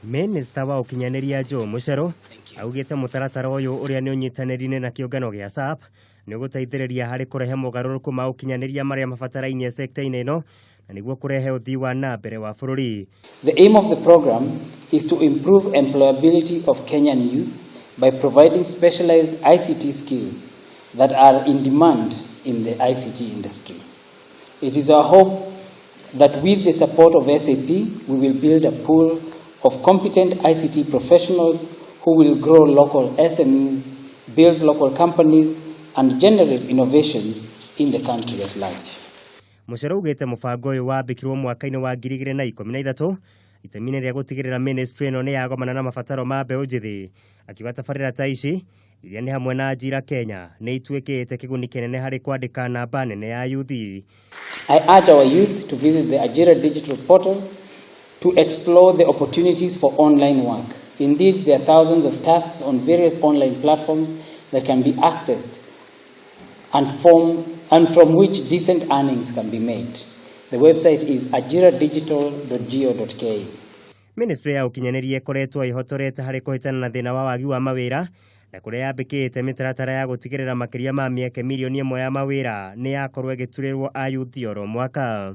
Minister wa ukinyaniria Joe Mucheru augite mutaratara uyu uria ni unyitanirine na kiongano gia SAP ni guteithiriria hari kurehe mogaruruku ma ukinyaniria maria mabatarainie sector-ini ino na niguo kurehe uthii wa na mbere wa bururi. The aim of the program is to improve employability of Kenyan youth by providing specialized ICT skills that are in demand in the ICT industry. It is our hope that with the support of SAP, we will build a pool of competent ICT professionals who will grow local SMEs, build local companies, and generate innovations in the country at large. Mucheru ugite mubango uyu wambikirwo mwaka-ini wa 2013 itemine ria gutigirira ministry ino ni yagomana na mabataro ma mbeu njithi akiuga tabarira ta ici iria ni hamwe na njira Kenya ni ituikite kiguni kinene hari kwandika namba nene ya yuthi. I urge our youth to visit the Ajira digital portal to explore the opportunities for online work. Indeed, there are thousands of tasks on various online platforms that can be accessed and from which decent earnings can be made. The website is ajiradigital.go.ke. Ministry ya ukinyaniria ikoretwo ihotorete hari kuhitana na thina wa wagi wa mawira na kuria yambikite mitaratara ya gutigirira makiria ma mieke milioni 1 ya mawira ni yakorwo igiturirwo ayuthi oro mwaka.